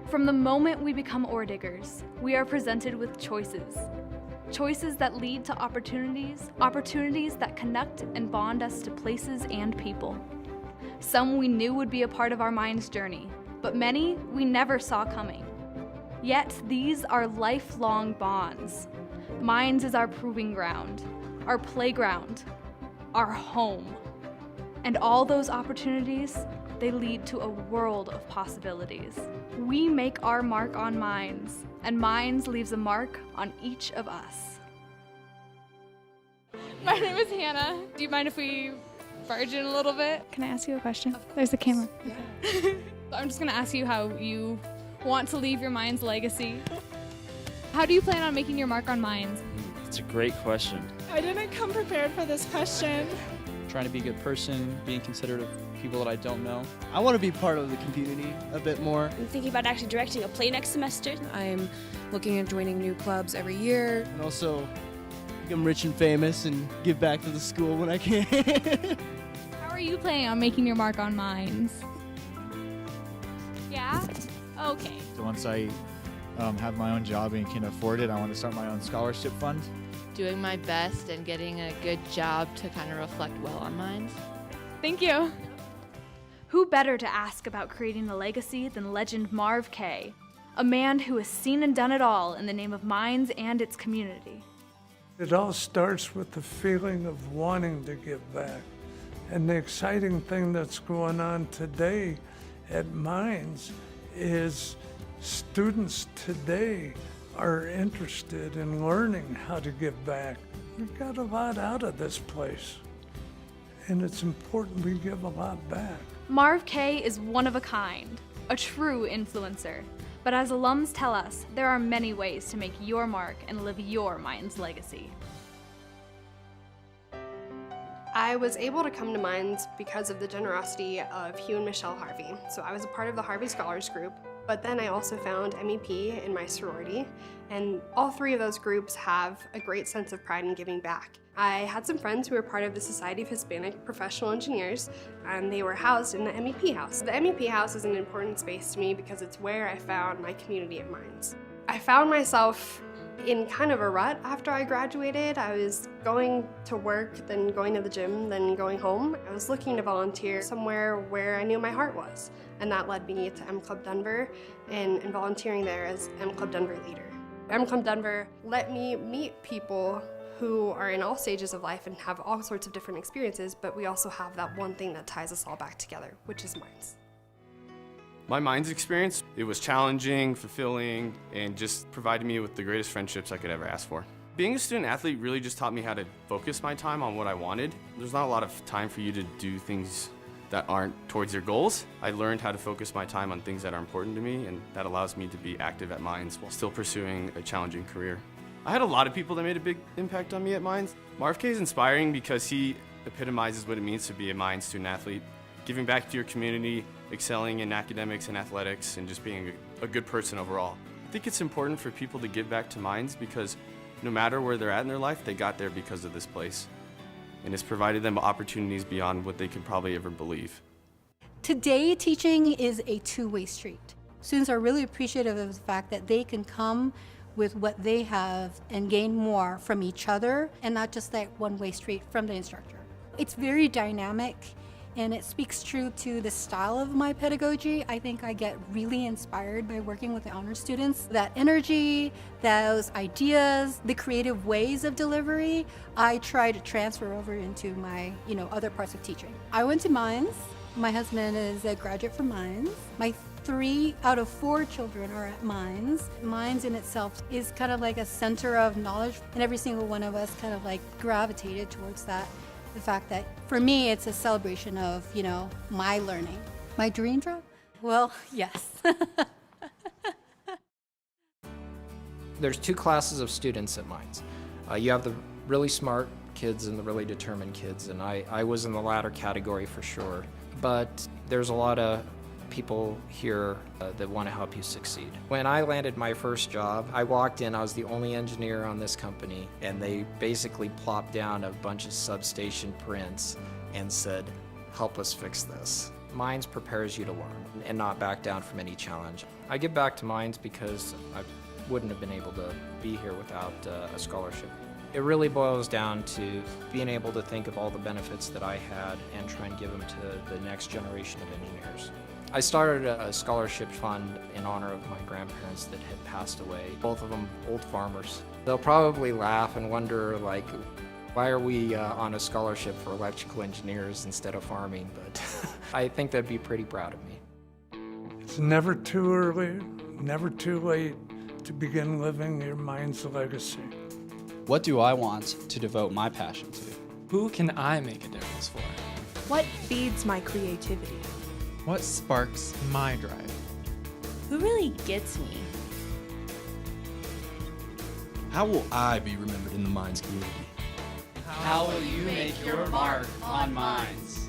From the moment we become Orediggers, we are presented with choices. Choices that lead to opportunities that connect and bond us to places and people. Some we knew would be a part of our mind's journey, but many we never saw coming. Yet these are lifelong bonds. Minds is our proving ground, our playground, our home. And all those opportunities, they lead to a world of possibilities. We make our mark on Minds, and Minds leaves a mark on each of us. My name is Hannah. Do you mind if we barge in a little bit? Can I ask you a question? There's the camera. Yeah. I'm just gonna ask you how you want to leave your Minds legacy. How do you plan on making your mark on Minds? It's a great question. I didn't come prepared for this question. Trying to be a good person, being considerate of people that I don't know. I want to be part of the community a bit more. I'm thinking about actually directing a play next semester. I'm looking at joining new clubs every year. And also become rich and famous and give back to the school when I can. How are you planning on making your mark on Minds? Yeah? Okay. So once I have my own job and can afford it, I want to start my own scholarship fund. Doing my best and getting a good job to kind of reflect well on Minds. Thank you. Who better to ask about creating a legacy than legend Marv Kaye, a man who has seen and done it all in the name of Minds and its community. It all starts with the feeling of wanting to give back. And the exciting thing that's going on today at Minds is students today are interested in learning how to give back. We've got a lot out of this place, and it's important we give a lot back. Marv Kaye is one of a kind, a true influencer. But as alums tell us, there are many ways to make your mark and live your Minds legacy. I was able to come to Minds because of the generosity of Hugh and Michelle Harvey. So I was a part of the Harvey Scholars Group, but then I also found MEP in my sorority, and all three of those groups have a great sense of pride in giving back. I had some friends who were part of the Society of Hispanic Professional Engineers, and they were housed in the MEP house. The MEP house is an important space to me because it's where I found my community at Minds. I found myself in kind of a rut after I graduated. I was going to work, then going to the gym, then going home. I was looking to volunteer somewhere where I knew my heart was, and that led me to M Club Denver and volunteering there as M Club Denver leader. M Club Denver let me meet people who are in all stages of life and have all sorts of different experiences, but we also have that one thing that ties us all back together, which is Minds. My Minds experience, it was challenging, fulfilling, and just provided me with the greatest friendships I could ever ask for. Being a student athlete really just taught me how to focus my time on what I wanted. There's not a lot of time for you to do things that aren't towards your goals. I learned how to focus my time on things that are important to me, and that allows me to be active at Minds while still pursuing a challenging career. I had a lot of people that made a big impact on me at Minds. Marv Kaye is inspiring because he epitomizes what it means to be a Minds student athlete. Giving back to your community, excelling in academics and athletics, and just being a good person overall. I think it's important for people to give back to Minds because no matter where they're at in their life, they got there because of this place. And it's provided them opportunities beyond what they could probably ever believe. Today, teaching is a two-way street. Students are really appreciative of the fact that they can come with what they have and gain more from each other, and not just that one-way street from the instructor. It's very dynamic, and it speaks true to the style of my pedagogy. I think I get really inspired by working with the honor students. That energy, those ideas, the creative ways of delivery, I try to transfer over into my, other parts of teaching. I went to Minds. My husband is a graduate from Minds. My 3 out of 4 children are at Minds. Minds in itself is kind of like a center of knowledge, and every single one of us kind of like gravitated towards that. The fact that for me it's a celebration of, my learning. My dream job? Well, yes. There's 2 classes of students at Minds. You have the really smart kids and the really determined kids, and I was in the latter category for sure. But there's a lot of people here that want to help you succeed. When I landed my first job, I walked in, I was the only engineer on this company, and they basically plopped down a bunch of substation prints and said, help us fix this. Mines prepares you to learn and not back down from any challenge. I give back to Mines because I wouldn't have been able to be here without a scholarship. It really boils down to being able to think of all the benefits that I had and try and give them to the next generation of engineers. I started a scholarship fund in honor of my grandparents that had passed away, both of them old farmers. They'll probably laugh and wonder, like, why are we on a scholarship for electrical engineers instead of farming? But I think they'd be pretty proud of me. It's never too early, never too late to begin living your mind's legacy. What do I want to devote my passion to? Who can I make a difference for? What feeds my creativity? What sparks my drive? Who really gets me? How will I be remembered in the Mines community? How will you make your mark on Mines?